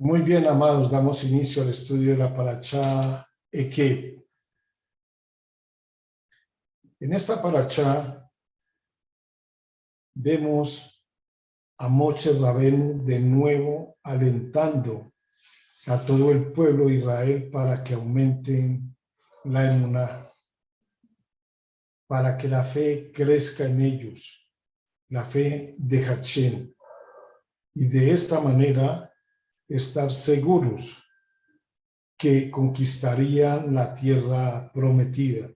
Muy bien, amados, damos inicio al estudio de la Parashá Ekev. En esta Parashá vemos a Moshe Rabenu de nuevo alentando a todo el pueblo de Israel para que aumenten la emuná, para que la fe crezca en ellos, la fe de Hashem, y de esta manera estar seguros que conquistarían la tierra prometida.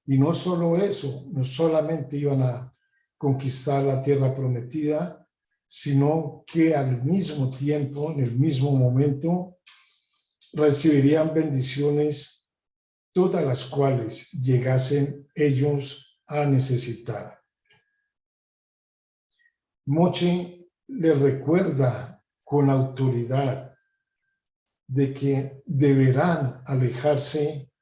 Y no solo eso, no solamente iban a conquistar la tierra prometida, sino que al mismo tiempo, en el mismo momento, recibirían bendiciones, todas las cuales llegasen ellos a necesitar. Moshe les recuerda con autoridad de que deberán alejarse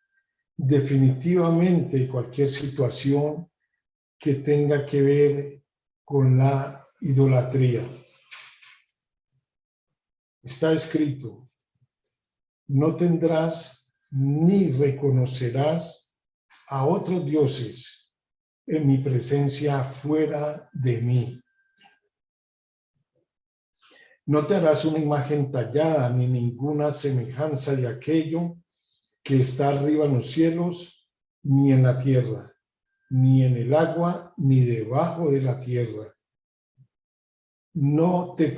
definitivamente de cualquier situación que tenga que ver con la idolatría. Está escrito: no tendrás ni reconocerás a otros dioses en mi presencia fuera de mí. No te harás una imagen tallada ni ninguna semejanza de aquello que está arriba en los cielos, ni en la tierra, ni en el agua, ni debajo de la tierra. No te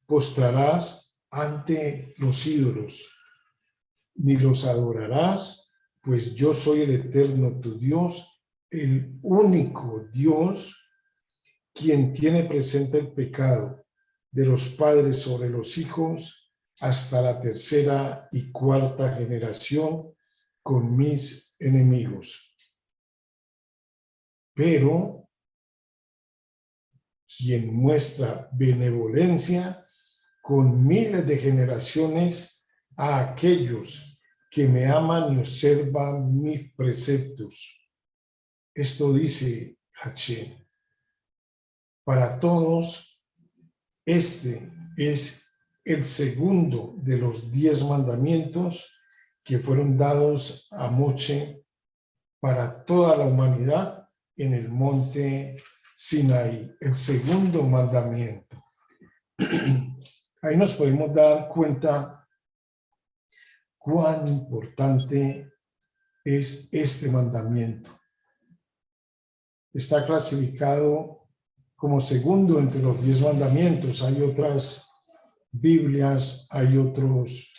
postrarás ante los ídolos, ni los adorarás, pues yo soy el eterno tu Dios, el único Dios, quien tiene presente el pecado de los padres sobre los hijos hasta la tercera y cuarta generación con mis enemigos. Pero quien muestra benevolencia con miles de generaciones a aquellos que me aman y observan mis preceptos. Esto dice Hashem. Para todos, este es el segundo de los 10 mandamientos que fueron dados a Moshe para toda la humanidad en el monte Sinaí, el segundo mandamiento. Ahí nos podemos dar cuenta cuán importante es este mandamiento. Está clasificado como segundo entre los 10 mandamientos. Hay otras Biblias, hay otros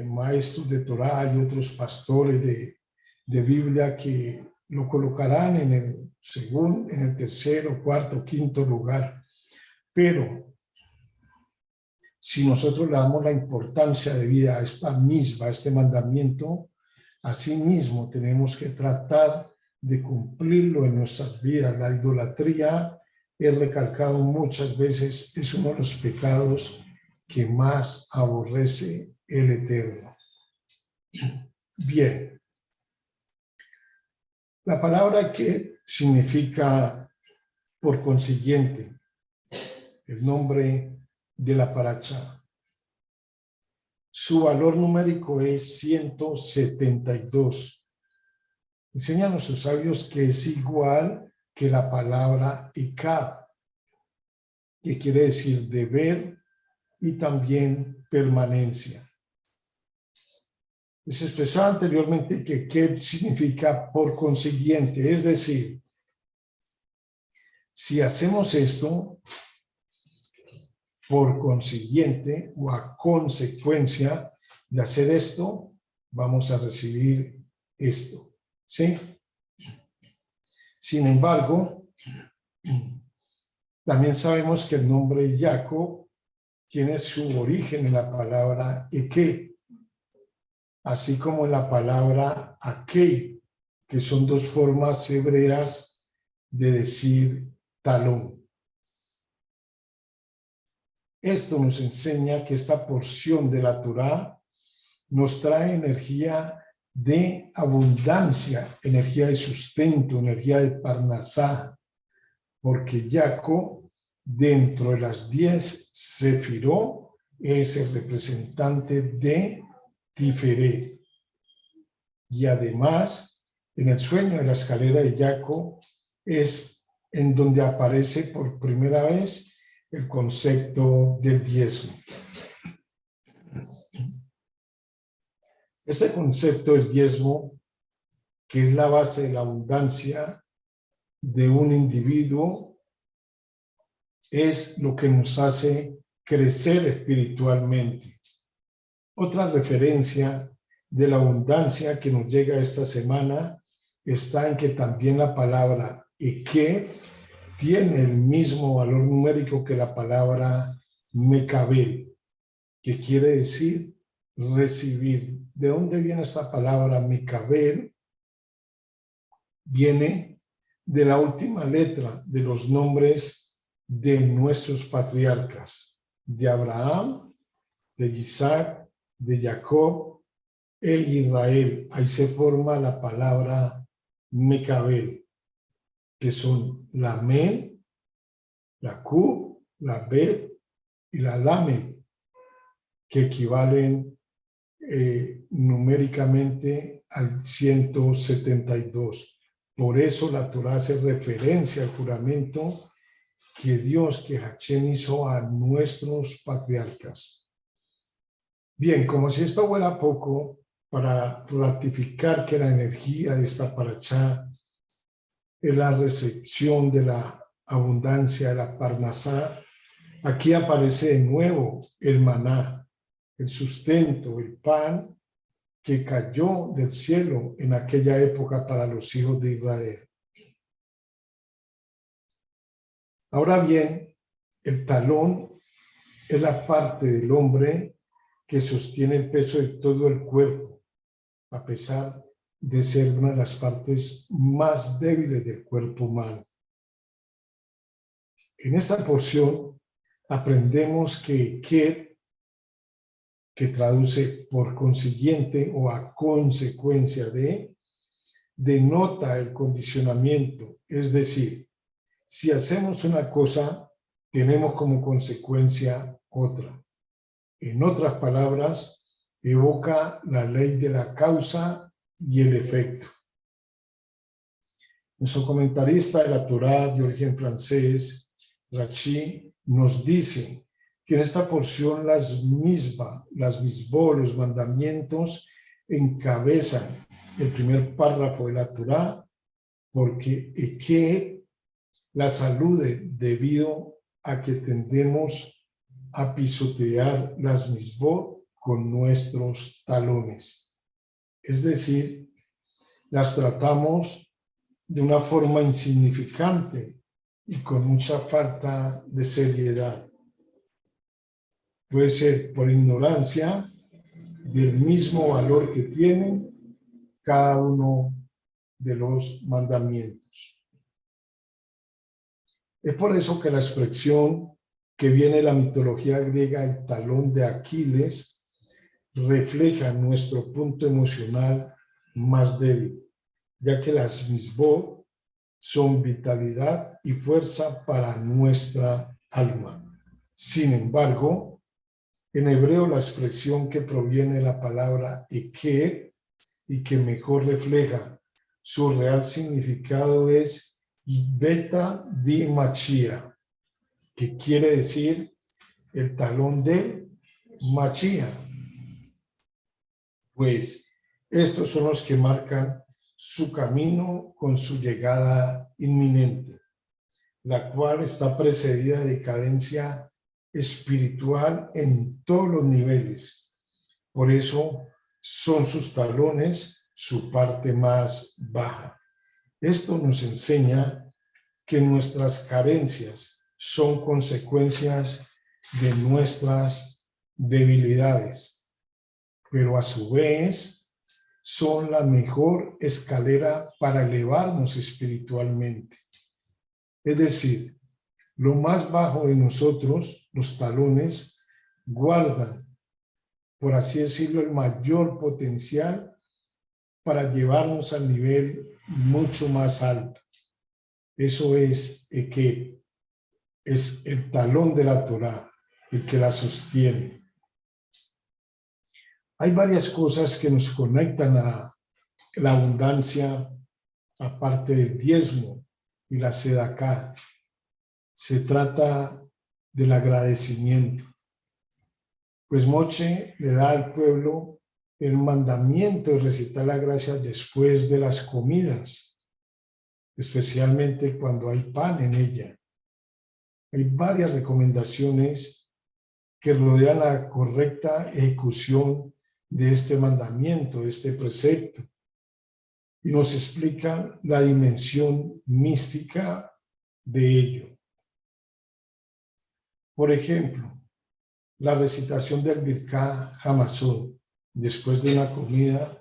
maestros de Torá, hay otros pastores de Biblia que lo colocarán en el tercero, cuarto, quinto lugar. Pero si nosotros le damos la importancia de vida a a este mandamiento, asimismo tenemos que tratar de cumplirlo en nuestras vidas. La idolatría, he recalcado muchas veces, es uno de los pecados que más aborrece el Eterno. Bien, la palabra que significa por consiguiente, el nombre de la parashá. Su valor numérico es 172. Enseñan nuestros sabios que es igual que la palabra Ikav, que quiere decir deber y también permanencia. Se expresaba anteriormente que Kev significa por consiguiente, es decir, si hacemos esto, por consiguiente o a consecuencia de hacer esto, vamos a recibir esto, ¿sí? Sin embargo, también sabemos que el nombre Jacob tiene su origen en la palabra Eke, así como en la palabra Akei, que son dos formas hebreas de decir talón. Esto nos enseña que esta porción de la Torá nos trae energía de abundancia, energía de sustento, energía de parnasá, porque Jacob, dentro de las 10 sefirot, es el representante de Tiferet. Y además, en el sueño de la escalera de Jacob es en donde aparece por primera vez el concepto del diezmo. Este concepto del diezmo, que es la base de la abundancia de un individuo, es lo que nos hace crecer espiritualmente. Otra referencia de la abundancia que nos llega esta semana está en que también la palabra Eke tiene el mismo valor numérico que la palabra Mecabel, que quiere decir recibir. ¿De dónde viene esta palabra Mecabel? Viene de la última letra de los nombres de nuestros patriarcas, de Abraham, de Isaac, de Jacob e Israel. Ahí se forma la palabra Mecabel, que son la Men, la Q, la Bet y la Lamed, que equivalen numéricamente al 172. Por eso la Torá hace referencia al juramento que Dios, que Hashem hizo a nuestros patriarcas. Bien, como si esto fuera poco, para ratificar que la energía de esta parashá es la recepción de la abundancia de la Parnasá, aquí aparece de nuevo el maná, el sustento, el pan que cayó del cielo en aquella época para los hijos de Israel. Ahora bien, el talón es la parte del hombre que sostiene el peso de todo el cuerpo, a pesar de ser una de las partes más débiles del cuerpo humano. En esta porción aprendemos que traduce por consiguiente o a consecuencia de, denota el condicionamiento, es decir, si hacemos una cosa, tenemos como consecuencia otra. En otras palabras, evoca la ley de la causa y el efecto. Nuestro comentarista de la Torá de origen francés, Rashi, nos dice que en esta porción las misbot, los mandamientos, encabezan el primer párrafo de la Torá, porque Eke la salude debido a que tendemos a pisotear las misbot con nuestros talones. Es decir, las tratamos de una forma insignificante y con mucha falta de seriedad. Puede ser por ignorancia del mismo valor que tienen cada uno de los mandamientos. Es por eso que la expresión que viene de la mitología griega, el talón de Aquiles, refleja nuestro punto emocional más débil, ya que las misbot son vitalidad y fuerza para nuestra alma. Sin embargo, en hebreo la expresión que proviene de la palabra Eke y que mejor refleja su real significado es Beta di Machia, que quiere decir el talón de Machia. Pues estos son los que marcan su camino con su llegada inminente, la cual está precedida de decadencia espiritual en todos los niveles. Por eso son sus talones su parte más baja. Esto nos enseña que nuestras carencias son consecuencias de nuestras debilidades, pero a su vez son la mejor escalera para elevarnos espiritualmente. Es decir, lo más bajo de nosotros, los talones, guardan, por así decirlo, el mayor potencial para llevarnos al nivel mucho más alto. Eso es que es el talón de la Torá, el que la sostiene. Hay varias cosas que nos conectan a la abundancia, aparte del diezmo y la sedacá. Se trata del agradecimiento. Pues Moche le da al pueblo el mandamiento de recitar la gracia después de las comidas, especialmente cuando hay pan en ella. Hay varias recomendaciones que rodean la correcta ejecución de este mandamiento, de este precepto, y nos explican la dimensión mística de ello. Por ejemplo, la recitación del Birká Hamazon después de una comida,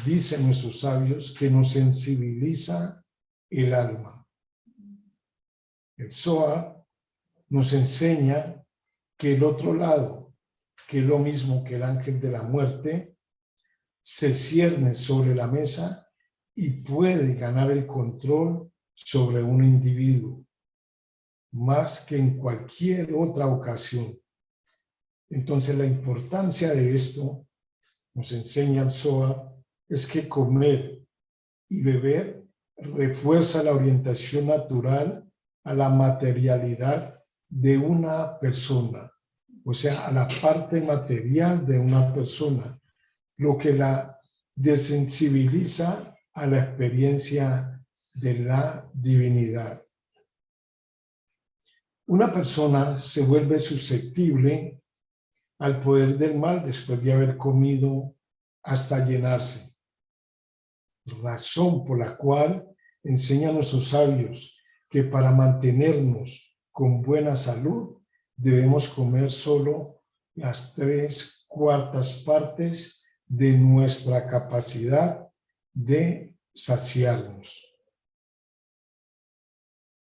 dicen nuestros sabios, que nos sensibiliza el alma. El Zohar nos enseña que el otro lado, que es lo mismo que el ángel de la muerte, se cierne sobre la mesa y puede ganar el control sobre un individuo, más que en cualquier otra ocasión. Entonces, la importancia de esto, nos enseña el Zohar, es que comer y beber refuerza la orientación natural a la materialidad de una persona, o sea, a la parte material de una persona, lo que la desensibiliza a la experiencia de la divinidad. Una persona se vuelve susceptible al poder del mal después de haber comido hasta llenarse, razón por la cual enseñan nuestros sabios que para mantenernos con buena salud debemos comer solo las 3/4 partes de nuestra capacidad de saciarnos.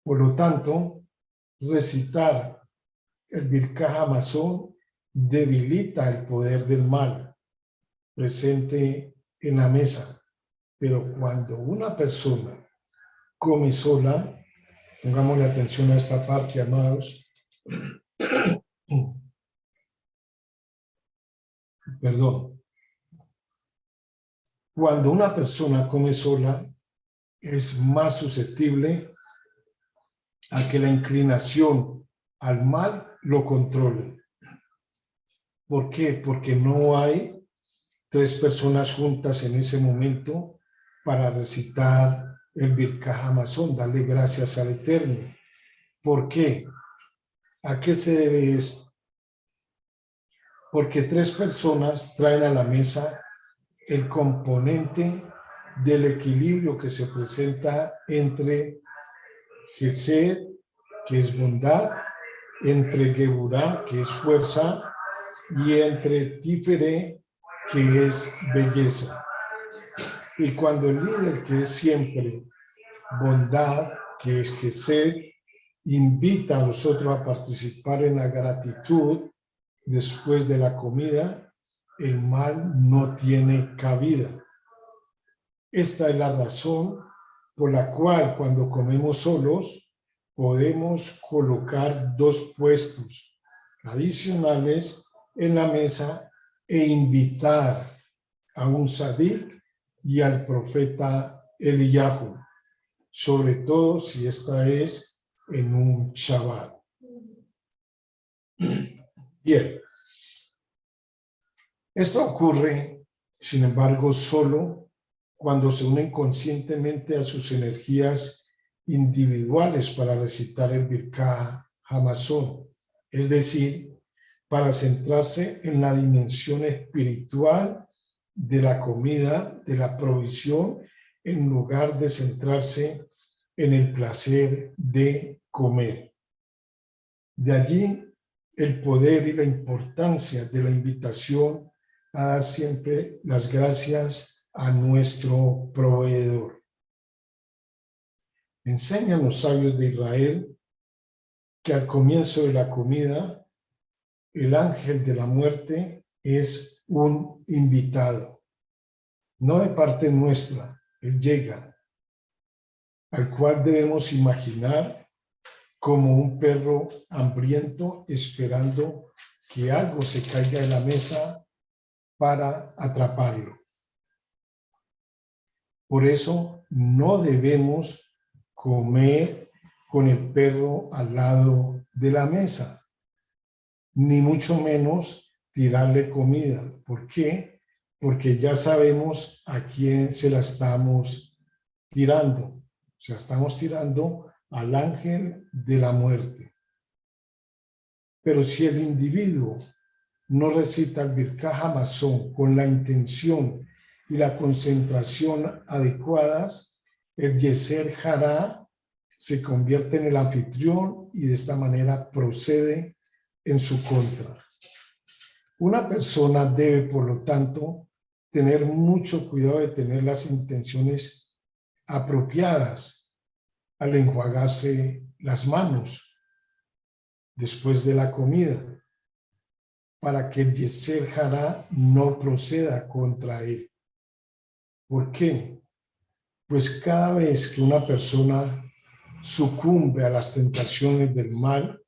Por lo tanto, recitar el Birká Hamazon debilita el poder del mal presente en la mesa, pero cuando una persona come sola, pongámosle atención a esta parte, amados, perdón, cuando una persona come sola, es más susceptible a que la inclinación al mal lo controle. ¿Por qué? Porque no hay 3 personas juntas en ese momento para recitar el Birká Hamazon, darle gracias al Eterno. ¿Por qué? ¿A qué se debe esto? Porque 3 personas traen a la mesa el componente del equilibrio que se presenta entre Gesed, que es bondad, entre Geburá, que es fuerza, y entre Tiferet, que es belleza. Y cuando el líder, que es siempre bondad, que es Gesed, invita a los otros a participar en la gratitud después de la comida, el mal no tiene cabida. Esta es la razón por la cual cuando comemos solos podemos colocar 2 puestos adicionales en la mesa e invitar a un Sadik y al profeta Eliyahu, sobre todo si esta es en un Shabbat. Bien, esto ocurre, sin embargo, solo cuando se unen conscientemente a sus energías individuales para recitar el Birká Hamazon, es decir, para centrarse en la dimensión espiritual de la comida, de la provisión, en lugar de centrarse en el placer de comer. De allí el poder y la importancia de la invitación a dar siempre las gracias a nuestro proveedor. Enseñan los sabios de Israel que al comienzo de la comida, el ángel de la muerte es un invitado, no de parte nuestra, él llega, al cual debemos imaginar como un perro hambriento esperando que algo se caiga de la mesa para atraparlo. Por eso no debemos comer con el perro al lado de la mesa, ni mucho menos tirarle comida. ¿Por qué? Porque ya sabemos a quién se la estamos tirando. O sea, estamos tirando al ángel de la muerte. Pero si el individuo no recita el Birkat Hamazon con la intención y la concentración adecuadas, el Yeser Hará se convierte en el anfitrión y de esta manera procede en su contra. Una persona debe, por lo tanto, tener mucho cuidado de tener las intenciones apropiadas al enjuagarse las manos después de la comida, para que el Yeser Hará no proceda contra él. ¿Por qué? Pues cada vez que una persona sucumbe a las tentaciones del mal,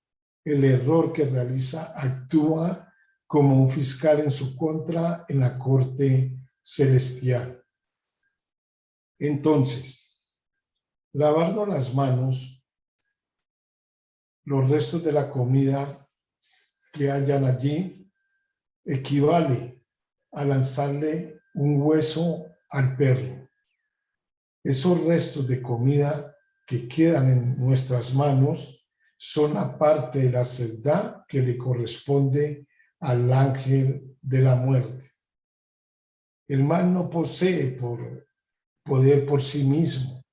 el error que realiza actúa como un fiscal en su contra en la corte celestial. Entonces, lavarnos las manos, los restos de la comida que hayan allí, equivale a lanzarle un hueso al perro. Esos restos de comida que quedan en nuestras manos son la parte de la sedá que le corresponde al ángel de la muerte. El mal no posee poder por sí mismo.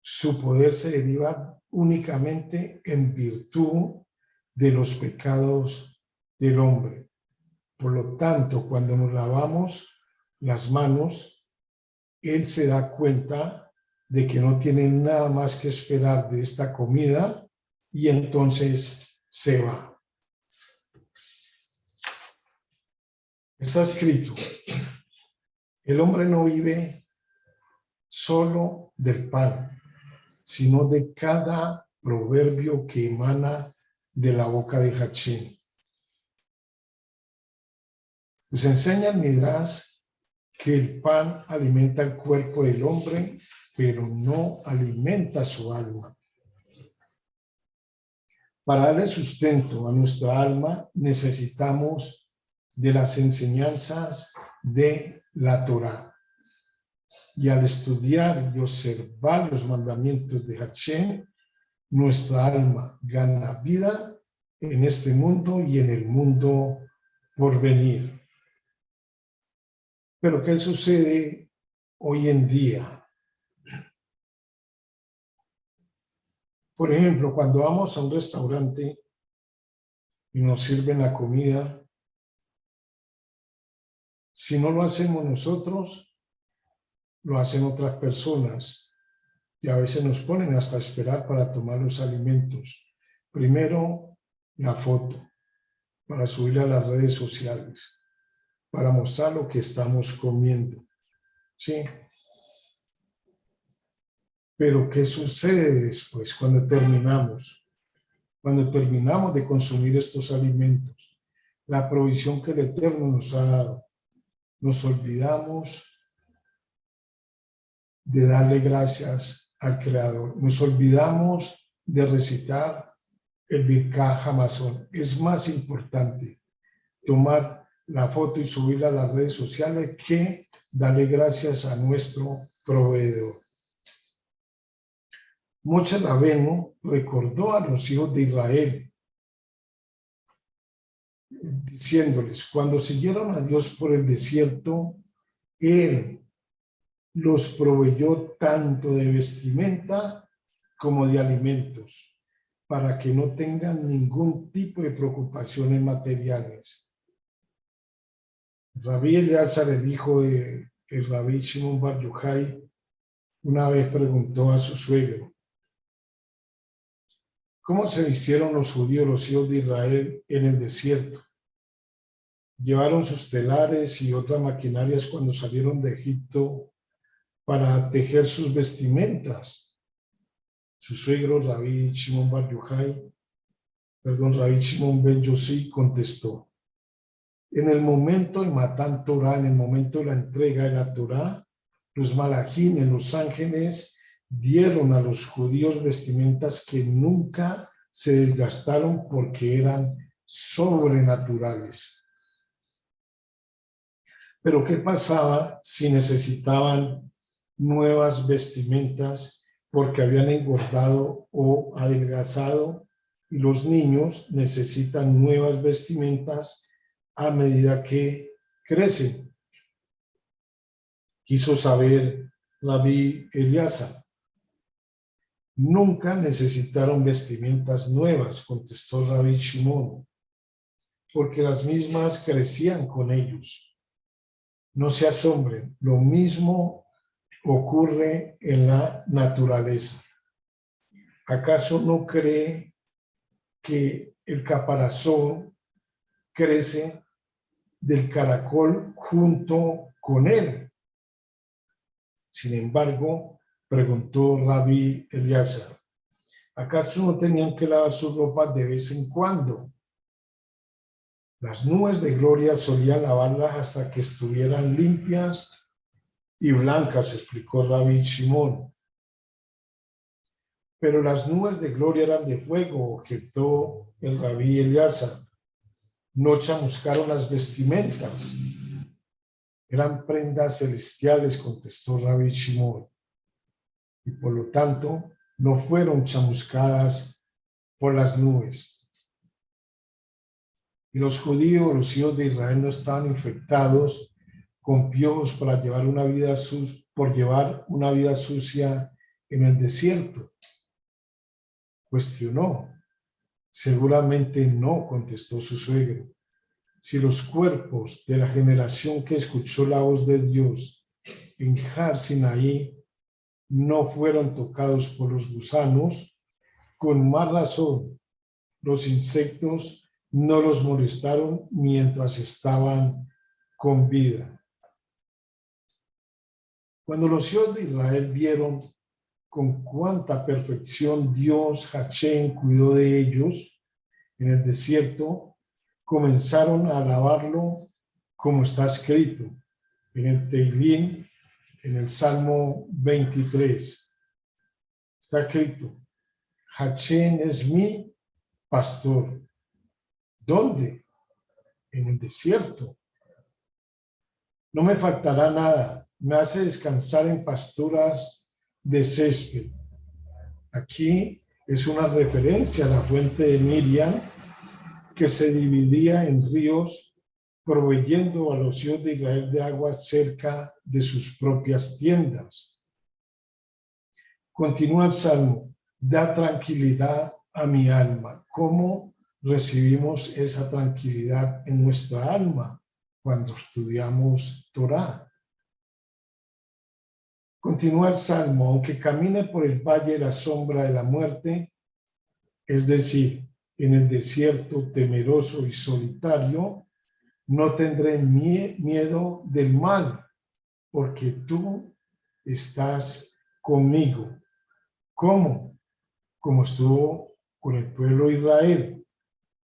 Su poder se deriva únicamente en virtud de los pecados del hombre. Por lo tanto, cuando nos lavamos las manos, él se da cuenta de que no tiene nada más que esperar de esta comida y entonces se va. Está escrito, el hombre no vive solo del pan, sino de cada proverbio que emana de la boca de Hachim. Pues enseña el Midrash que el pan alimenta el cuerpo del hombre, pero no alimenta su alma. Para darle sustento a nuestra alma necesitamos de las enseñanzas de la Torá. Y al estudiar y observar los mandamientos de Hashem, nuestra alma gana vida en este mundo y en el mundo por venir. Pero ¿qué sucede hoy en día? Por ejemplo, cuando vamos a un restaurante y nos sirven la comida, si no lo hacemos nosotros, lo hacen otras personas y a veces nos ponen hasta esperar para tomar los alimentos. Primero, la foto para subirla a las redes sociales, para mostrar lo que estamos comiendo. ¿Sí? Pero ¿qué sucede después cuando terminamos? Cuando terminamos de consumir estos alimentos, la provisión que el Eterno nos ha dado, nos olvidamos de darle gracias al Creador. Nos olvidamos de recitar el Birkat Hamazon. Es más importante tomar la foto y subirla a las redes sociales que darle gracias a nuestro proveedor. Moshe Rabbeinu recordó a los hijos de Israel, diciéndoles, cuando siguieron a Dios por el desierto, Él los proveyó tanto de vestimenta como de alimentos, para que no tengan ningún tipo de preocupaciones materiales. Rabí Eleazar, el hijo de Rabí Shimon Bar Yochai, una vez preguntó a su suegro, ¿cómo se vistieron los judíos, los hijos de Israel, en el desierto? Llevaron sus telares y otras maquinarias cuando salieron de Egipto para tejer sus vestimentas. Su suegro, Rabí Shimon Ben Yosi, contestó, En el momento de Matan Torah, en el momento de la entrega de la Torah, los malajines, los ángeles, dieron a los judíos vestimentas que nunca se desgastaron porque eran sobrenaturales. Pero ¿qué pasaba si necesitaban nuevas vestimentas porque habían engordado o adelgazado? Y los niños necesitan nuevas vestimentas a medida que crecen. Quiso saber Rabí Eliezer. Nunca necesitaron vestimentas nuevas, contestó Rabí Shimon, porque las mismas crecían con ellos. No se asombren, lo mismo ocurre en la naturaleza. ¿Acaso no cree que el caparazón crece del caracol junto con él? Sin embargo, preguntó Rabí Eliezer, ¿acaso no tenían que lavar sus ropas de vez en cuando? Las nubes de gloria solían lavarlas hasta que estuvieran limpias y blancas, explicó Rabí Shimon. Pero las nubes de gloria eran de fuego, objetó el Rabí Eliezer. No chamuscaron las vestimentas. Eran prendas celestiales, contestó Rabí Shimon. Y por lo tanto, no fueron chamuscadas por las nubes. Y los judíos, los hijos de Israel, no estaban infectados con piojos por llevar una vida sucia en el desierto. Cuestionó. Seguramente no, contestó su suegro. Si los cuerpos de la generación que escuchó la voz de Dios en Har Sinaí no fueron tocados por los gusanos, con más razón los insectos no los molestaron mientras estaban con vida. Cuando los hijos de Israel vieron con cuánta perfección Dios, Hachén, cuidó de ellos en el desierto, comenzaron a alabarlo como está escrito en el Teilín, en el Salmo 23. Está escrito, Hachén es mi pastor. ¿Dónde? En el desierto. No me faltará nada. Me hace descansar en pasturas de césped. Aquí es una referencia a la fuente de Miriam, que se dividía en ríos, proveyendo a los hijos de Israel de aguas cerca de sus propias tiendas. Continúa el Salmo, da tranquilidad a mi alma. ¿Cómo recibimos esa tranquilidad en nuestra alma cuando estudiamos Torah? Continúa el Salmo, aunque camine por el valle de la sombra de la muerte, es decir, en el desierto temeroso y solitario, no tendré miedo del mal, porque tú estás conmigo. ¿Cómo? Como estuvo con el pueblo de Israel,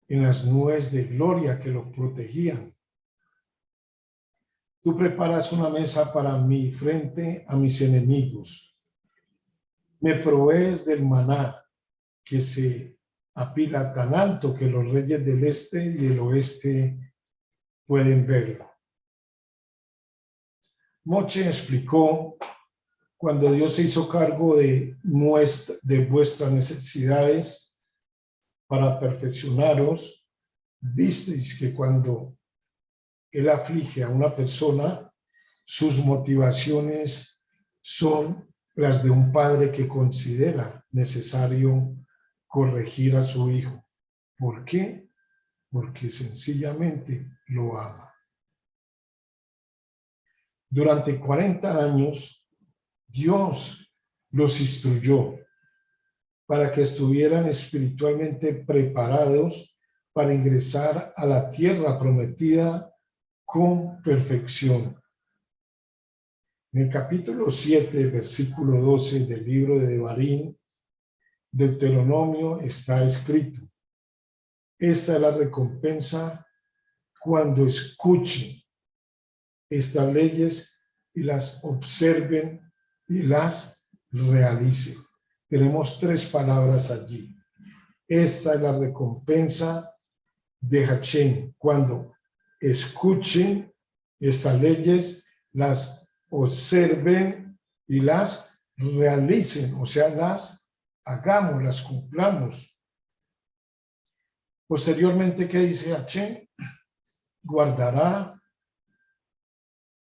en las nubes de gloria que lo protegían. Tú preparas una mesa para mí frente a mis enemigos. Me provees del maná que se apila tan alto que los reyes del este y del oeste pueden verlo. Moche explicó, cuando Dios se hizo cargo de vuestras necesidades para perfeccionaros, visteis que cuando Él aflige a una persona, sus motivaciones son las de un padre que considera necesario corregir a su hijo. ¿Por qué? Porque sencillamente lo ama. Durante 40 años, Dios los instruyó para que estuvieran espiritualmente preparados para ingresar a la tierra prometida con perfección. En el capítulo 7, versículo 12 del libro de Devarim, Deuteronomio, está escrito: esta es la recompensa cuando escuchen estas leyes y las observen y las realicen. Tenemos tres palabras allí. Esta es la recompensa de Hashem, cuando escuchen estas leyes, las observen y las realicen, o sea, las hagamos, las cumplamos. Posteriormente, ¿qué dice Hashem? Guardará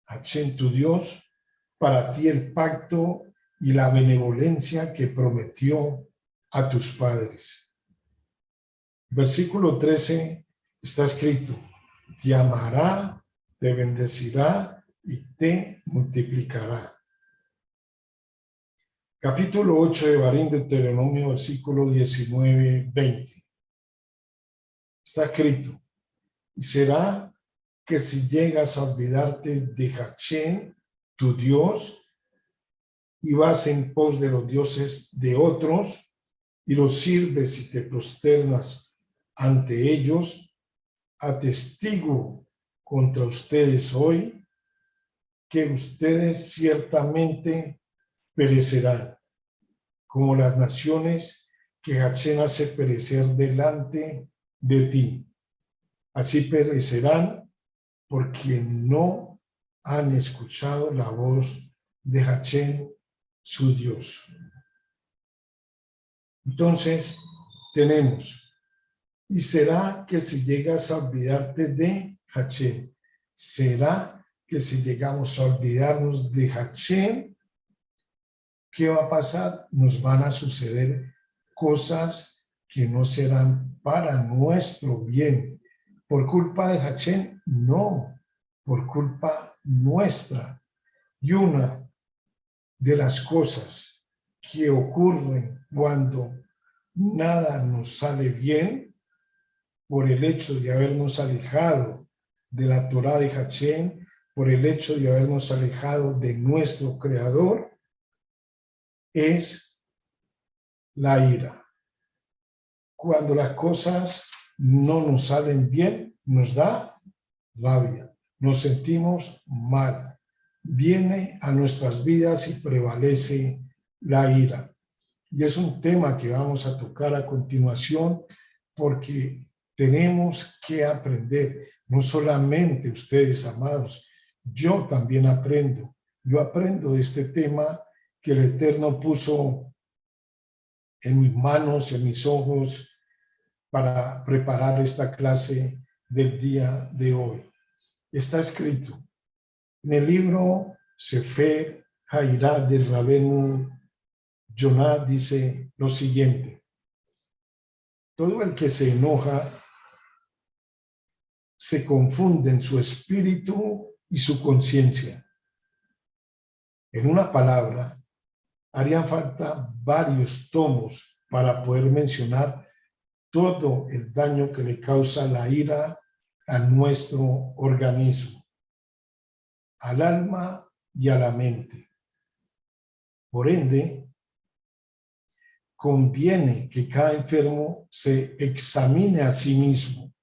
Hashem tu Dios para ti el pacto y la benevolencia que prometió a tus padres. Versículo 13 está escrito: te amará, te bendecirá y te multiplicará. Capítulo 8 de Barín, Deuteronomio, versículo 19-20. Está escrito: y será que si llegas a olvidarte de Hashem, tu Dios, y vas en pos de los dioses de otros, y los sirves y te prosternas ante ellos, atestigo contra ustedes hoy que ustedes ciertamente perecerán, como las naciones que Hashem hace perecer delante de ti. Así perecerán porque no han escuchado la voz de Hashem, su Dios. Entonces, tenemos: y será que si llegas a olvidarte de Hashem, será que si llegamos a olvidarnos de Hashem, ¿qué va a pasar? Nos van a suceder cosas que no serán para nuestro bien. ¿Por culpa de Hashem? No, por culpa nuestra. Y una de las cosas que ocurren cuando nada nos sale bien, por el hecho de habernos alejado de la Torá de Hashem, por el hecho de habernos alejado de nuestro Creador, es la ira. Cuando las cosas no nos salen bien, nos da rabia, nos sentimos mal. Viene a nuestras vidas y prevalece la ira. Y es un tema que vamos a tocar a continuación, porque tenemos que aprender, no solamente ustedes, amados, yo también aprendo. Yo aprendo de este tema que el Eterno puso en mis manos, en mis ojos, para preparar esta clase del día de hoy. Está escrito en el libro Sefer Hairá del Rabenu Yonah, dice lo siguiente: todo el que se enoja se confunde en su espíritu y su conciencia. En una palabra, harían falta varios tomos para poder mencionar todo el daño que le causa la ira a nuestro organismo, al alma y a la mente. Por ende, conviene que cada enfermo se examine a sí mismo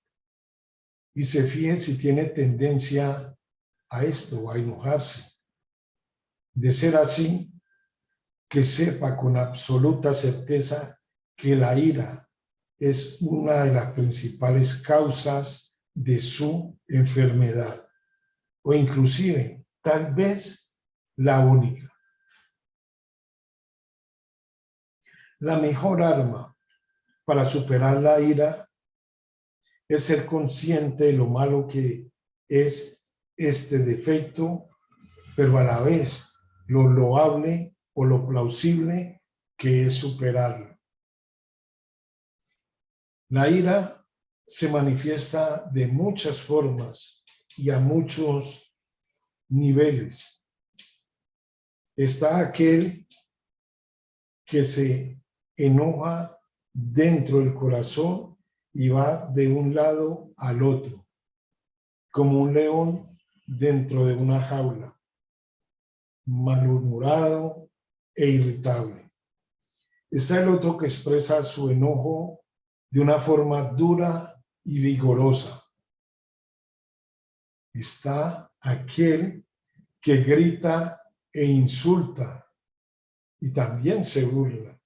y se fije si tiene tendencia a esto, a enojarse. De ser así, que sepa con absoluta certeza que la ira es una de las principales causas de su enfermedad, o inclusive, tal vez, la única. La mejor arma para superar la ira es ser consciente de lo malo que es este defecto, pero a la vez lo loable o lo plausible que es superarlo. La ira se manifiesta de muchas formas y a muchos niveles. Está aquel que se enoja dentro del corazón y va de un lado al otro, como un león dentro de una jaula, malhumorado e irritable. Está el otro que expresa su enojo de una forma dura y vigorosa. Está aquel que grita e insulta y también se burla.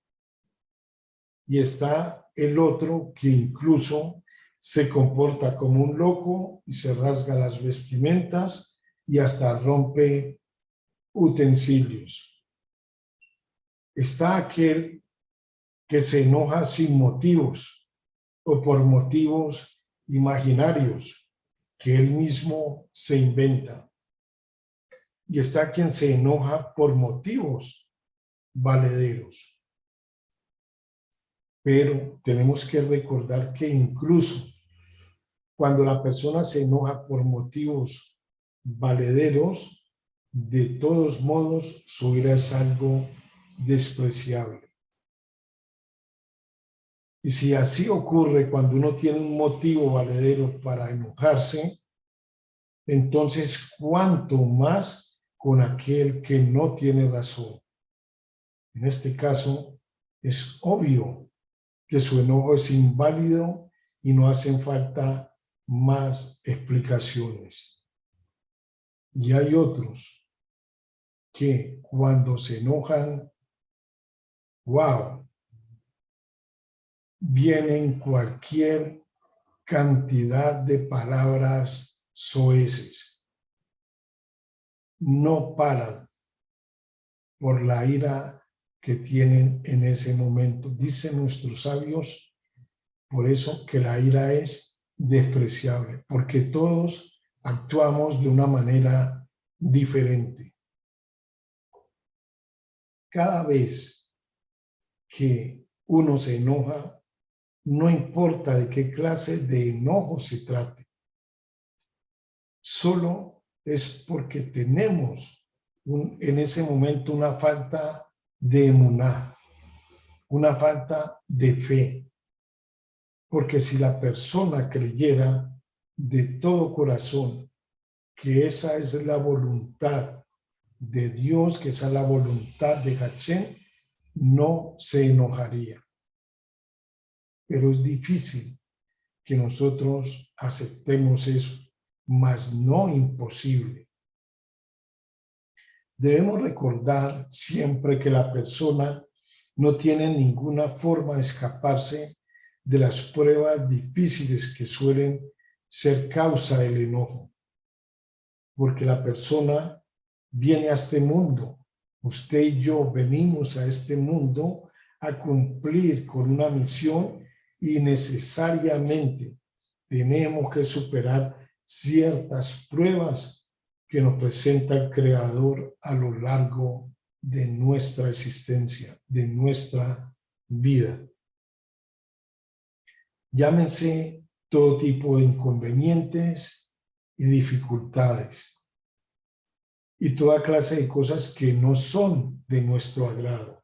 Y está el otro que incluso se comporta como un loco y se rasga las vestimentas y hasta rompe utensilios. Está aquel que se enoja sin motivos o por motivos imaginarios que él mismo se inventa. Y está quien se enoja por motivos valederos. Pero tenemos que recordar que incluso cuando la persona se enoja por motivos valederos, de todos modos su ira es algo despreciable. Y si así ocurre cuando uno tiene un motivo valedero para enojarse, entonces cuánto más con aquel que no tiene razón. En este caso, es obvio que su enojo es inválido y no hacen falta más explicaciones. Y hay otros que cuando se enojan, wow, vienen cualquier cantidad de palabras soeces. No paran por la ira que tienen en ese momento. Dicen nuestros sabios, por eso que la ira es despreciable, porque todos actuamos de una manera diferente. Cada vez que uno se enoja, no importa de qué clase de enojo se trate, solo es porque tenemos en ese momento una falta de emuná, una falta de fe. Porque si la persona creyera de todo corazón que esa es la voluntad de Dios, que esa es la voluntad de Hashem, no se enojaría. Pero es difícil que nosotros aceptemos eso, mas no imposible. Debemos recordar siempre que la persona no tiene ninguna forma de escaparse de las pruebas difíciles que suelen ser causa del enojo. Porque la persona viene a este mundo. Usted y yo venimos a este mundo a cumplir con una misión y necesariamente tenemos que superar ciertas pruebas que nos presenta el Creador a lo largo de nuestra existencia, de nuestra vida. Llámense todo tipo de inconvenientes y dificultades y toda clase de cosas que no son de nuestro agrado.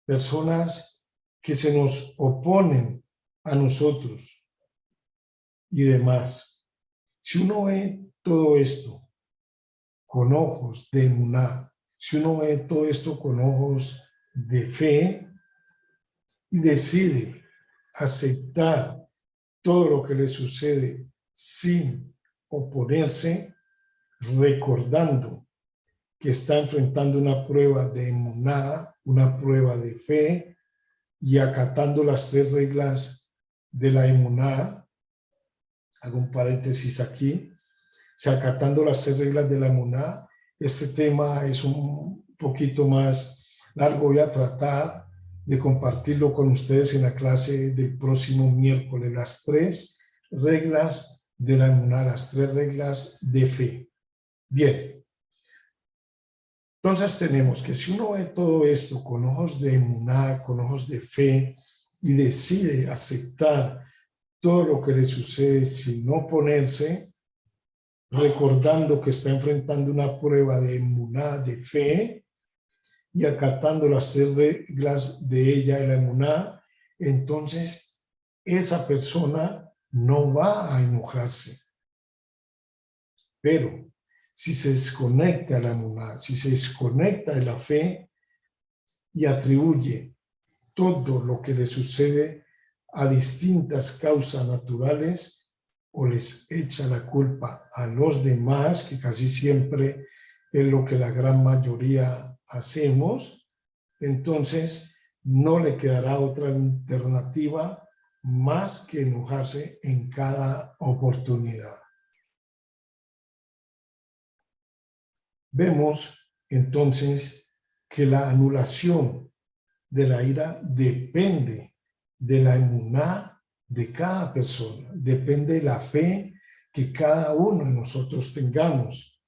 Personas que se nos oponen a nosotros y demás. Si uno ve todo esto con ojos de emuná, si uno ve todo esto con ojos de fe y decide aceptar todo lo que le sucede sin oponerse, recordando que está enfrentando una prueba de emuná, una prueba de fe, y acatando las 3 reglas de la emuná. Hago un paréntesis aquí. Si acatando las 3 reglas de la emuná, este tema es un poquito más largo. Voy a tratar de compartirlo con ustedes en la clase del próximo miércoles. Las 3 reglas de la emuná, las 3 reglas de fe. Bien. Entonces tenemos que si uno ve todo esto con ojos de emuná, con ojos de fe, y decide aceptar todo lo que le sucede sin oponerse, recordando que está enfrentando una prueba de emuná, de fe, y acatando las 3 reglas de ella, de la emuná, entonces esa persona no va a enojarse. Pero si se desconecta de la emuná, si se desconecta de la fe y atribuye todo lo que le sucede a distintas causas naturales, o les echa la culpa a los demás, que casi siempre es lo que la gran mayoría hacemos, entonces no le quedará otra alternativa más que enojarse en cada oportunidad. Vemos entonces que la anulación de la ira depende de la emuná de cada persona, depende de la fe que cada uno de nosotros tengamos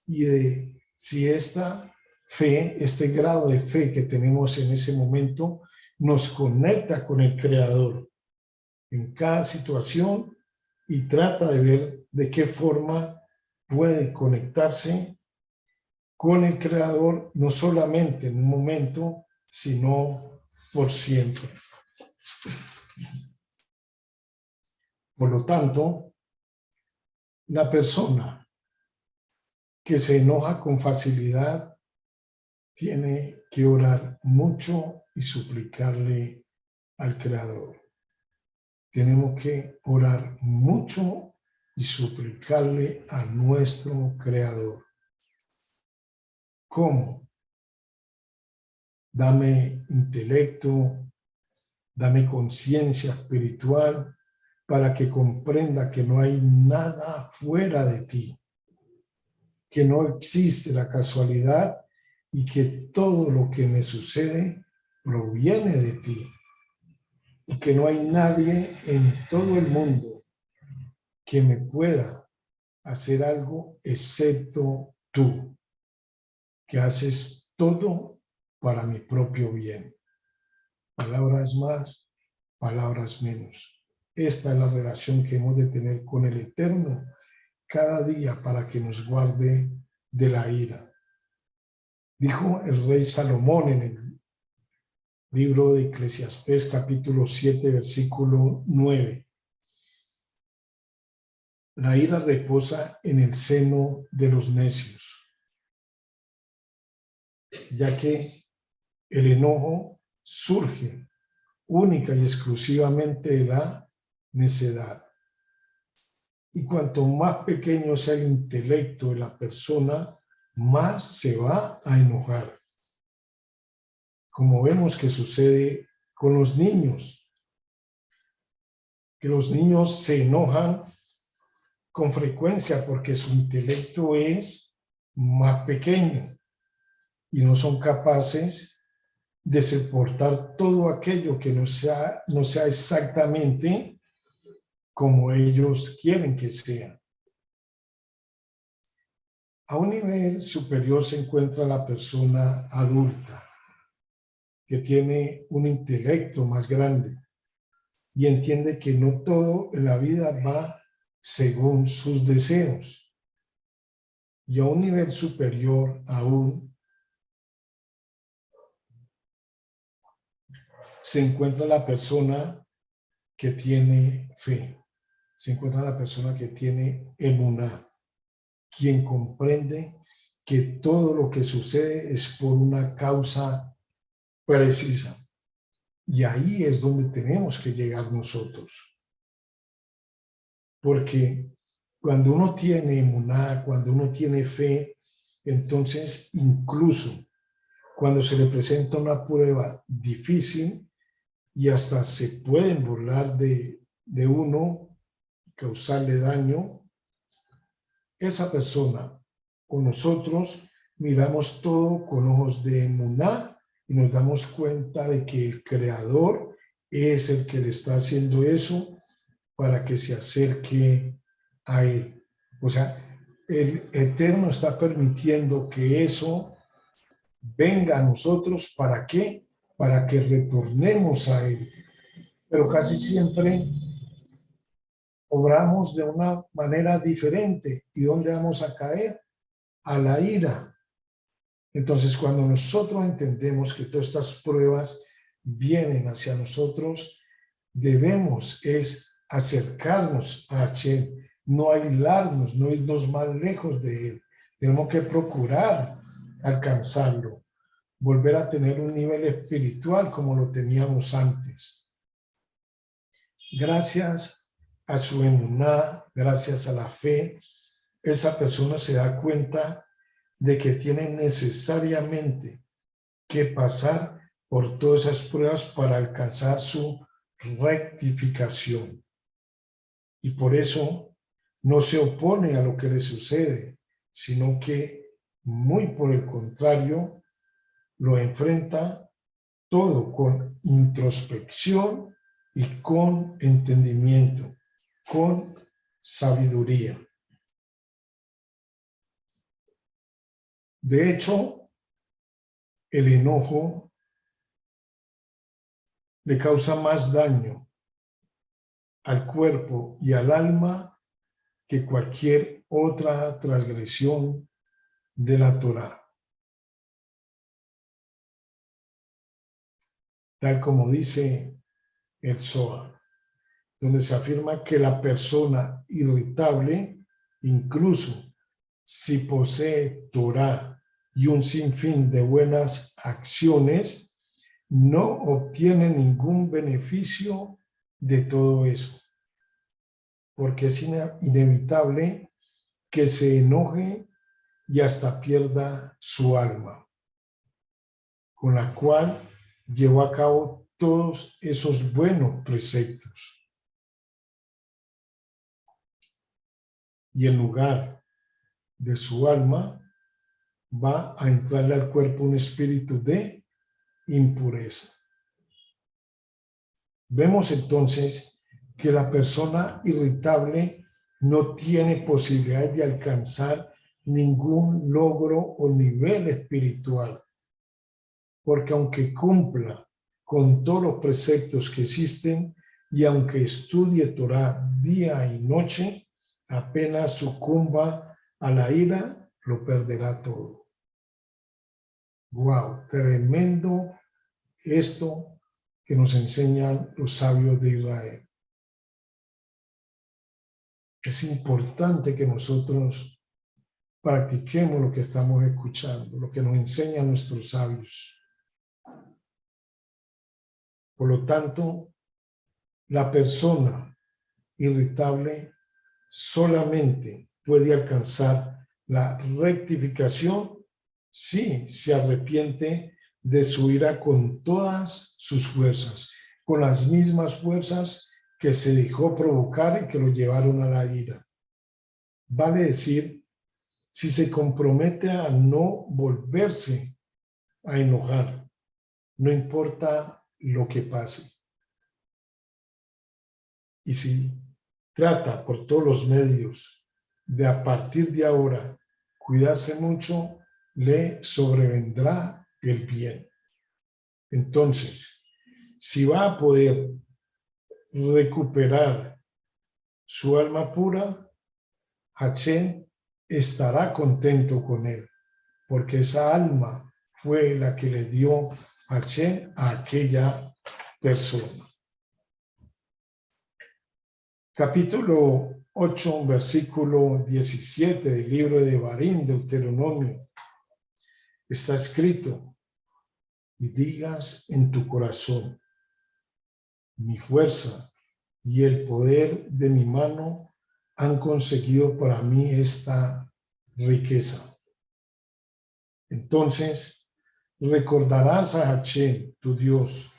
y de si esta fe, este grado de fe que tenemos en ese momento nos conecta con el Creador en cada situación y trata de ver de qué forma puede conectarse con el Creador, no solamente en un momento, sino por siempre. Por lo tanto, la persona que se enoja con facilidad tiene que orar mucho y suplicarle al Creador. Tenemos que orar mucho y suplicarle a nuestro Creador. ¿Cómo? Dame intelecto, dame conciencia espiritual para que comprenda que no hay nada fuera de ti, que no existe la casualidad y que todo lo que me sucede proviene de ti y que no hay nadie en todo el mundo que me pueda hacer algo excepto tú, que haces todo para mi propio bien. Palabras más, palabras menos. Esta es la relación que hemos de tener con el Eterno cada día para que nos guarde de la ira. Dijo el rey Salomón en el libro de Eclesiastés capítulo 7 versículo 9. La ira reposa en el seno de los necios, ya que el enojo surge única y exclusivamente de la necedad. Y cuanto más pequeño sea el intelecto de la persona, más se va a enojar. Como vemos que sucede con los niños, que los niños se enojan con frecuencia porque su intelecto es más pequeño y no son capaces de soportar todo aquello que no sea exactamente como ellos quieren que sea. A un nivel superior se encuentra la persona adulta, que tiene un intelecto más grande y entiende que no todo en la vida va según sus deseos. Y a un nivel superior aún se encuentra la persona que tiene fe, se encuentra la persona que tiene emuná, quien comprende que todo lo que sucede es por una causa precisa. Y ahí es donde tenemos que llegar nosotros. Porque cuando uno tiene emuná, cuando uno tiene fe, entonces incluso cuando se le presenta una prueba difícil y hasta se pueden burlar de uno, causarle daño, esa persona o nosotros miramos todo con ojos de emuná y nos damos cuenta de que el Creador es el que le está haciendo eso para que se acerque a Él. O sea, el Eterno está permitiendo que eso venga a nosotros. ¿Para qué? Para que retornemos a Él. Pero casi siempre obramos de una manera diferente. ¿Y dónde vamos a caer? A la ira. Entonces, cuando nosotros entendemos que todas estas pruebas vienen hacia nosotros, debemos acercarnos a Hashem, no aislarnos, no irnos más lejos de Él. Tenemos que procurar alcanzarlo, volver a tener un nivel espiritual como lo teníamos antes. Gracias a su emuná, gracias a la fe, esa persona se da cuenta de que tiene necesariamente que pasar por todas esas pruebas para alcanzar su rectificación. Y por eso no se opone a lo que le sucede, sino que muy por el contrario, lo enfrenta todo con introspección y con entendimiento, con sabiduría. De hecho, el enojo le causa más daño al cuerpo y al alma que cualquier otra transgresión de la Torá. Tal como dice el Zohar, donde se afirma que la persona irritable, incluso si posee Torá y un sinfín de buenas acciones, no obtiene ningún beneficio de todo eso, porque es inevitable que se enoje y hasta pierda su alma, con la cual llevó a cabo todos esos buenos preceptos. Y en lugar de su alma va a entrarle al cuerpo un espíritu de impureza. Vemos entonces que la persona irritable no tiene posibilidad de alcanzar ningún logro o nivel espiritual, porque aunque cumpla con todos los preceptos que existen y aunque estudie Torá día y noche, apenas sucumba a la ira, lo perderá todo. ¡Wow! Tremendo esto que nos enseñan los sabios de Israel. Es importante que nosotros practiquemos lo que estamos escuchando, lo que nos enseñan nuestros sabios. Por lo tanto, la persona irritable solamente puede alcanzar la rectificación si se arrepiente de su ira con todas sus fuerzas, con las mismas fuerzas que se dejó provocar y que lo llevaron a la ira. Vale decir, si se compromete a no volverse a enojar, no importa lo que pase. Y si trata por todos los medios de a partir de ahora cuidarse mucho, le sobrevendrá el bien. Entonces, si va a poder recuperar su alma pura, Hashem estará contento con él, porque esa alma fue la que le dio Hashem a aquella persona. Capítulo 8, versículo 17 del libro de Devarim, Deuteronomio. Está escrito: y digas en tu corazón, mi fuerza y el poder de mi mano han conseguido para mí esta riqueza. Entonces recordarás a Hashem, tu Dios.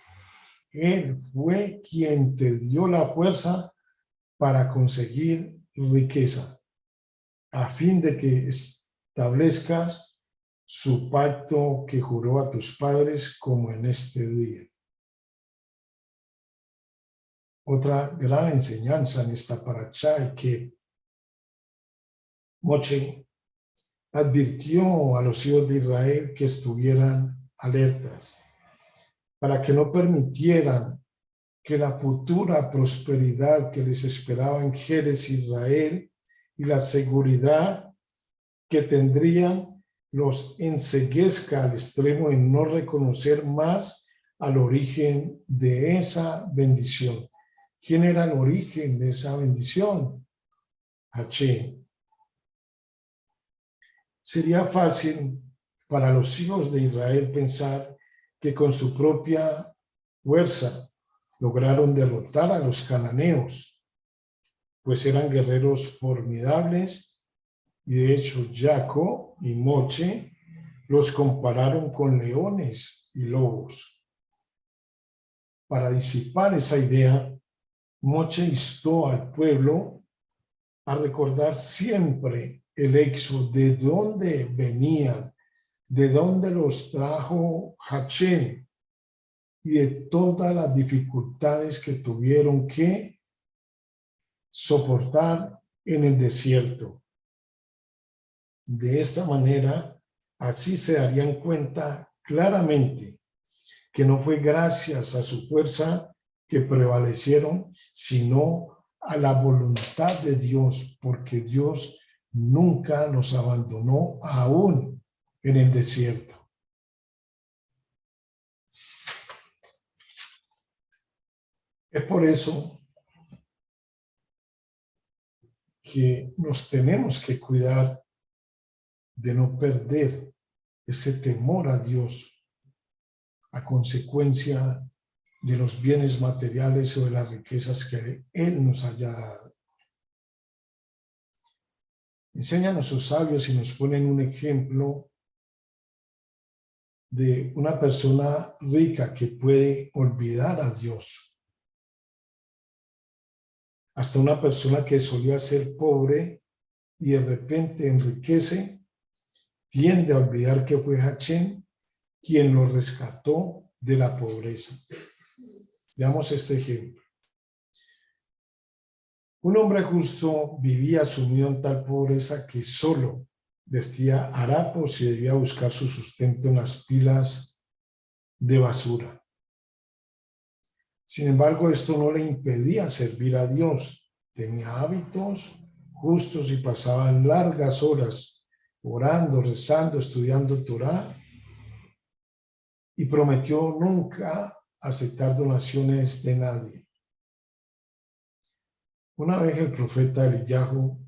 Él fue quien te dio la fuerza para conseguir riqueza, a fin de que establezcas su pacto que juró a tus padres como en este día. Otra gran enseñanza en esta parashá es que Moshe advirtió a los hijos de Israel que estuvieran alertas para que no permitieran que la futura prosperidad que les esperaba en Jerez Israel y la seguridad que tendrían los enceguezca al extremo en no reconocer más al origen de esa bendición. ¿Quién era el origen de esa bendición? Hashem. Sería fácil para los hijos de Israel pensar que con su propia fuerza lograron derrotar a los cananeos, pues eran guerreros formidables, y de hecho Jaco y Moche los compararon con leones y lobos. Para disipar esa idea, Moche instó al pueblo a recordar siempre el éxodo, de dónde venían, de dónde los trajo Hachén y de todas las dificultades que tuvieron que soportar en el desierto. De esta manera, así se darían cuenta claramente que no fue gracias a su fuerza que prevalecieron, sino a la voluntad de Dios, porque Dios nunca los abandonó aún en el desierto. Es por eso que nos tenemos que cuidar de no perder ese temor a Dios a consecuencia de los bienes materiales o de las riquezas que Él nos haya dado. Enseñan a sus sabios y nos ponen un ejemplo de una persona rica que puede olvidar a Dios. Hasta una persona que solía ser pobre y de repente enriquece, tiende a olvidar que fue Hachén quien lo rescató de la pobreza. Veamos este ejemplo. Un hombre justo vivía sumido en tal pobreza que solo vestía harapos y debía buscar su sustento en las pilas de basura. Sin embargo, esto no le impedía servir a Dios. Tenía hábitos justos y pasaba largas horas orando, rezando, estudiando Torá, y prometió nunca aceptar donaciones de nadie. Una vez el profeta Eliyahu,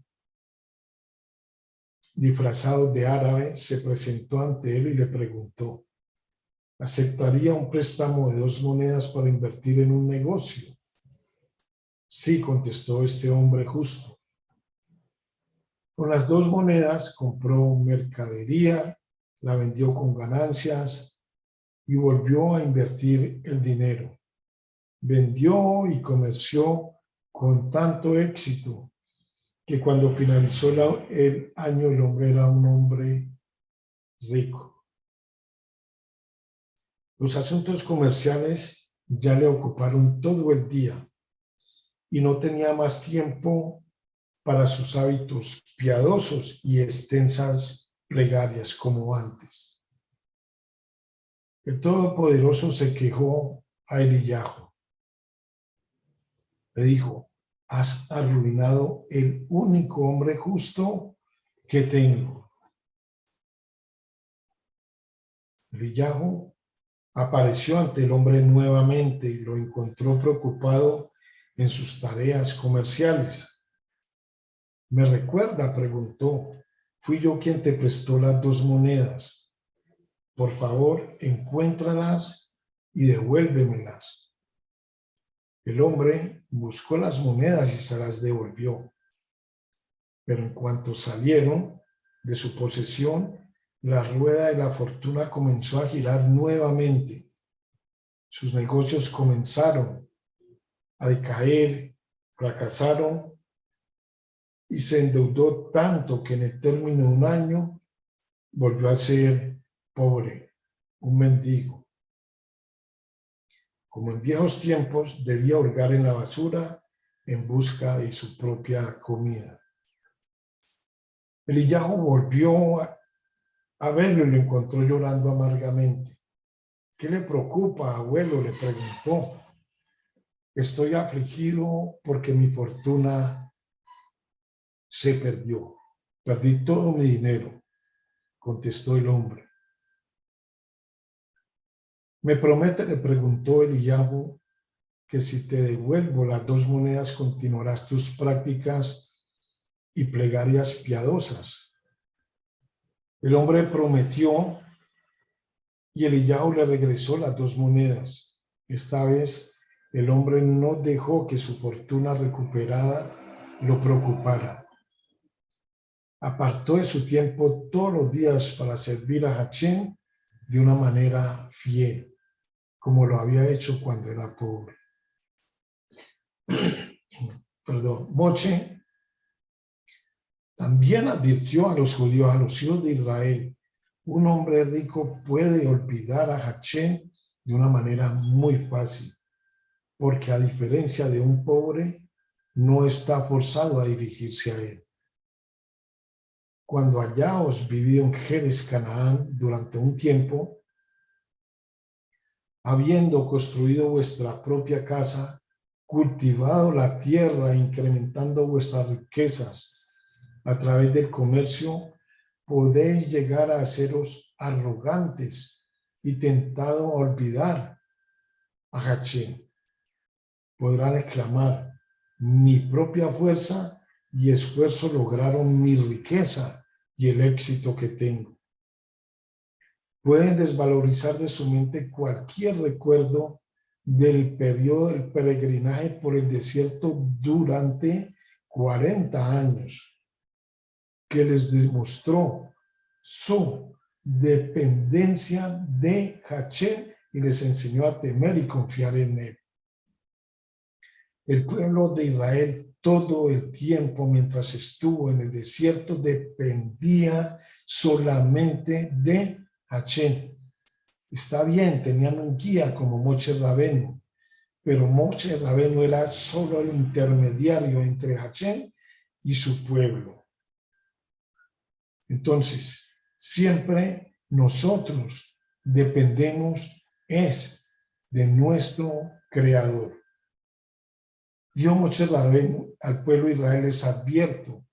disfrazado de árabe, se presentó ante él y le preguntó: ¿aceptaría un préstamo de 2 monedas para invertir en un negocio? Sí, contestó este hombre justo. Con las 2 monedas compró mercadería, la vendió con ganancias y volvió a invertir el dinero. Vendió y comerció con tanto éxito que cuando finalizó el año el hombre era un hombre rico. Los asuntos comerciales ya le ocuparon todo el día y no tenía más tiempo para sus hábitos piadosos y extensas plegarias como antes. El Todopoderoso se quejó a Eliyahu. Le dijo: has arruinado el único hombre justo que tengo. Eliyahu apareció ante el hombre nuevamente y lo encontró preocupado en sus tareas comerciales. ¿Me recuerda?, preguntó. Fui yo quien te prestó las 2 monedas. Por favor, encuéntralas y devuélvemelas. El hombre buscó las monedas y se las devolvió. Pero en cuanto salieron de su posesión, la rueda de la fortuna comenzó a girar nuevamente. Sus negocios comenzaron a decaer, fracasaron y se endeudó tanto que en el término de un año volvió a ser pobre, un mendigo. Como en viejos tiempos, debía hurgar en la basura en busca de su propia comida. Eliyahu volvió a verlo y lo encontró llorando amargamente. ¿Qué le preocupa, abuelo?, le preguntó. Estoy afligido porque mi fortuna se perdió. Perdí todo mi dinero, contestó el hombre. ¿Me promete?, le preguntó Eliyahu, que si te devuelvo las 2 monedas continuarás tus prácticas y plegarias piadosas. El hombre prometió y Eliyahu le regresó las 2 monedas. Esta vez el hombre no dejó que su fortuna recuperada lo preocupara. Apartó de su tiempo todos los días para servir a Hachén de una manera fiel, como lo había hecho cuando era pobre. Perdón, Moche también advirtió a los judíos, a los hijos de Israel: un hombre rico puede olvidar a Hachén de una manera muy fácil, porque a diferencia de un pobre, no está forzado a dirigirse a él. Cuando hayáos vivido en Jerez, Canaán, durante un tiempo, habiendo construido vuestra propia casa, cultivado la tierra, incrementando vuestras riquezas a través del comercio, podéis llegar a haceros arrogantes y tentado a olvidar a Hachén. Podrán exclamar: mi propia fuerza y esfuerzo lograron mi riqueza y el éxito que tengo. Pueden desvalorizar de su mente cualquier recuerdo del periodo del peregrinaje por el desierto durante 40 años, que les demostró su dependencia de Hachén y les enseñó a temer y confiar en él. El pueblo de Israel todo el tiempo mientras estuvo en el desierto dependía solamente de Hachén. Está bien, tenían un guía como Moshe Rabenu, pero Moshe Rabenu era solo el intermediario entre Hachén y su pueblo. Entonces, siempre nosotros dependemos de nuestro Creador. Dios Moshe Rabenu al pueblo de Israel les advierto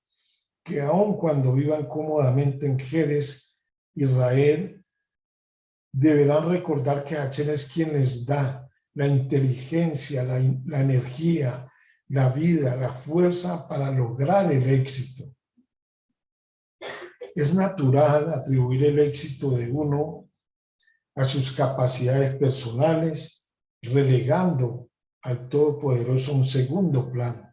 que aun cuando vivan cómodamente en Jerez, Israel, deberán recordar que Hachén es quien les da la inteligencia, la energía, la vida, la fuerza para lograr el éxito. Es natural atribuir el éxito de uno a sus capacidades personales, relegando al Todopoderoso a un segundo plano.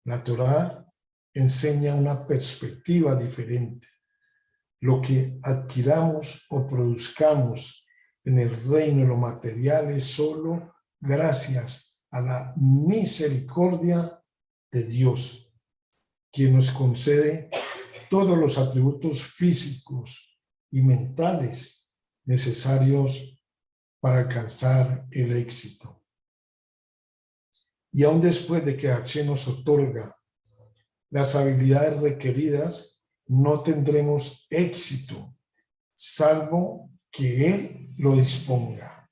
La Torá enseña una perspectiva diferente. Lo que adquiramos o produzcamos en el reino de lo material es solo gracias a la misericordia de Dios, quien nos concede todos los atributos físicos y mentales necesarios para alcanzar el éxito. Y aún después de que Hachén nos otorga las habilidades requeridas, no tendremos éxito, salvo que Él lo disponga.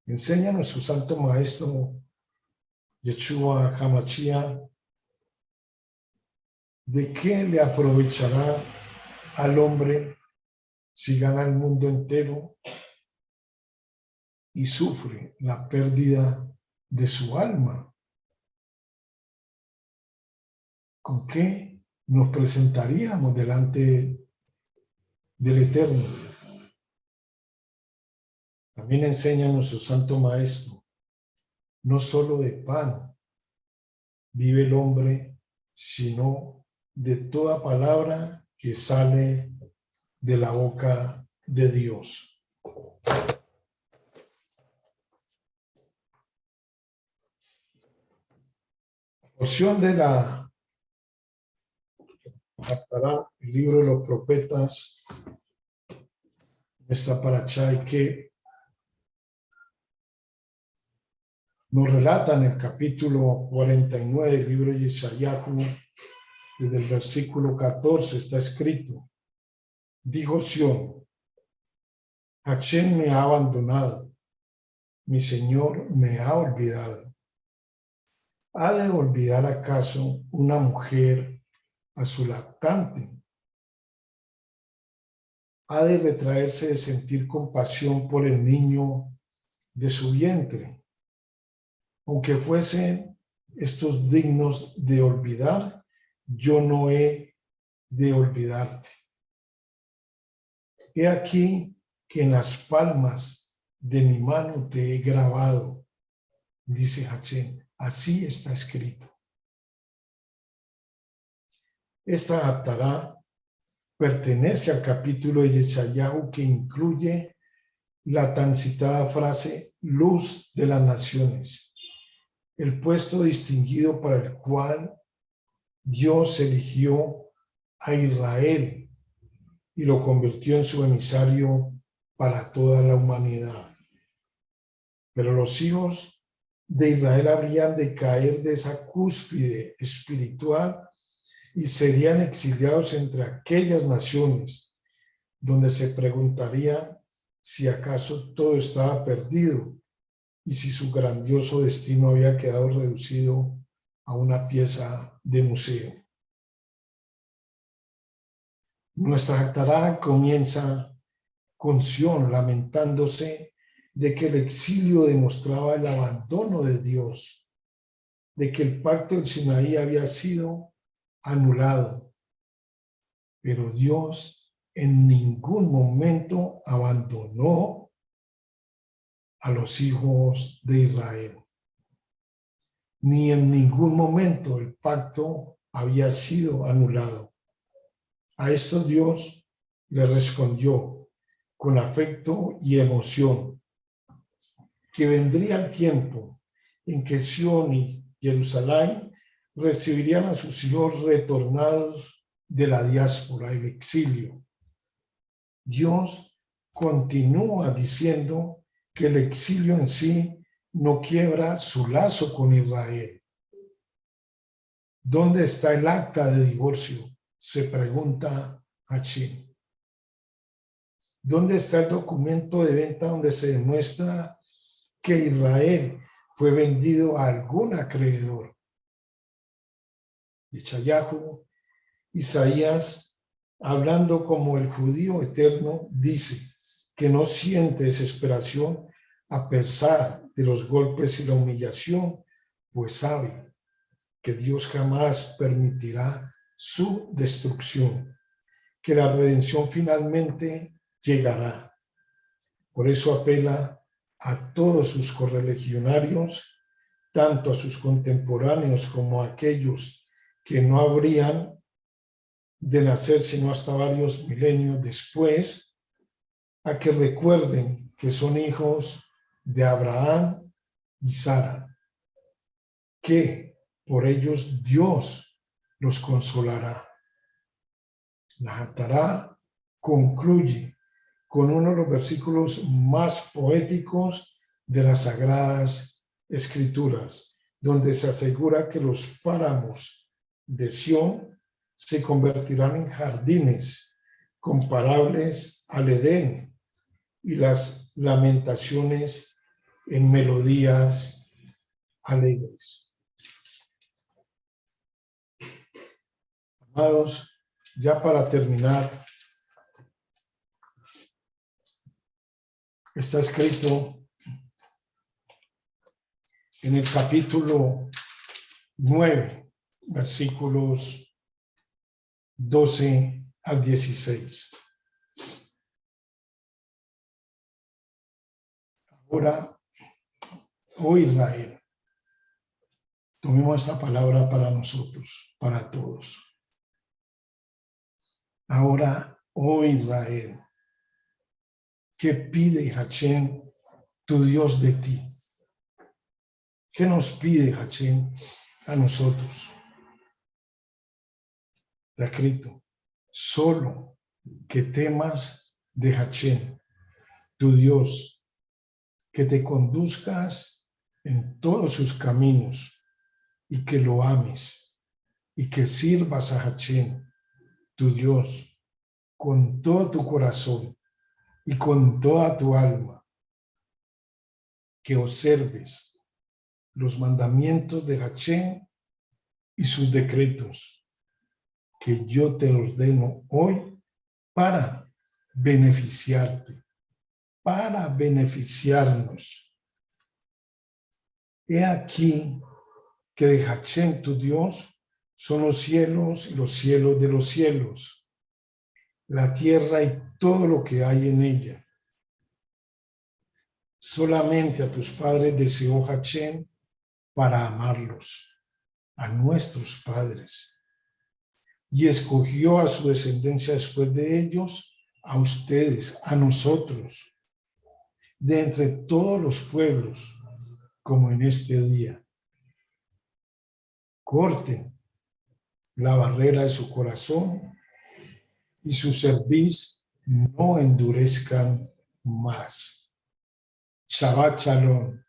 Enséñanos su santo maestro, Yeshua HaMashiach, de qué le aprovechará al hombre si gana el mundo entero y sufre la pérdida de su alma. ¿Con qué nos presentaríamos delante del Eterno? También enseña nuestro santo maestro: no solo de pan vive el hombre, sino de toda palabra que sale de la boca de Dios. Porción de la Haftará, el libro de los profetas, esta paracha, y que nos relata en el capítulo 49 del libro de Yeshayahu, desde el versículo 14 está escrito: dijo Sión, Hachén me ha abandonado, mi Señor me ha olvidado. ¿Ha de olvidar acaso una mujer a su lactante? ¿Ha de retraerse de sentir compasión por el niño de su vientre? Aunque fuesen estos dignos de olvidar, yo no he de olvidarte. He aquí que en las palmas de mi mano te he grabado, dice Hachén. Así está escrito. Esta Haftará pertenece al capítulo de Yeshayahu que incluye la tan citada frase luz de las naciones, el puesto distinguido para el cual Dios eligió a Israel y lo convirtió en su emisario para toda la humanidad. Pero los hijos de Israel habrían de caer de esa cúspide espiritual y serían exiliados entre aquellas naciones donde se preguntarían si acaso todo estaba perdido y si su grandioso destino había quedado reducido a una pieza de museo. Nuestra Haftará comienza con Sión lamentándose de que el exilio demostraba el abandono de Dios, de que el pacto del Sinaí había sido anulado, pero Dios en ningún momento abandonó a los hijos de Israel, ni en ningún momento el pacto había sido anulado. A esto Dios le respondió con afecto y emoción que vendría el tiempo en que Sión y Jerusalén recibirían a sus hijos retornados de la diáspora, el exilio. Dios continúa diciendo que el exilio en sí no quiebra su lazo con Israel. ¿Dónde está el acta de divorcio?, se pregunta Hachín. ¿Dónde está el documento de venta donde se demuestra que Israel fue vendido a algún acreedor? Yeshayahu, Isaías, hablando como el judío eterno, dice que no siente desesperación a pesar de los golpes y la humillación, pues sabe que Dios jamás permitirá su destrucción, que la redención finalmente llegará. Por eso apela a todos sus correligionarios, tanto a sus contemporáneos como a aquellos que no habrían de nacer sino hasta varios milenios después, a que recuerden que son hijos de Abraham y Sara, que por ellos Dios los consolará. La Haftará concluye con uno de los versículos más poéticos de las Sagradas Escrituras, donde se asegura que los páramos de Sión se convertirán en jardines comparables al Edén y las lamentaciones en melodías alegres. Amados, ya para terminar, está escrito en el capítulo 9, versículos 12 al 16. Ahora, oh Israel, tomemos esta palabra para nosotros, para todos. Ahora, oh Israel, ¿qué pide Hashem, tu Dios, de ti? ¿Qué nos pide Hashem a nosotros? Está escrito, solo que temas de Hashem, tu Dios, que te conduzcas en todos sus caminos y que lo ames y que sirvas a Hashem, tu Dios, con todo tu corazón y con toda tu alma, que observes los mandamientos de Hashem y sus decretos, que yo te ordeno hoy para beneficiarte, para beneficiarnos. He aquí que de Hashem, tu Dios, son los cielos y los cielos de los cielos, la tierra y todo lo que hay en ella. Solamente a tus padres deseó Hashem para amarlos, a nuestros padres. Y escogió a su descendencia después de ellos, a ustedes, a nosotros, de entre todos los pueblos, como en este día. Corten la barrera de su corazón y su cerviz no endurezcan más. Shabbat Shalom.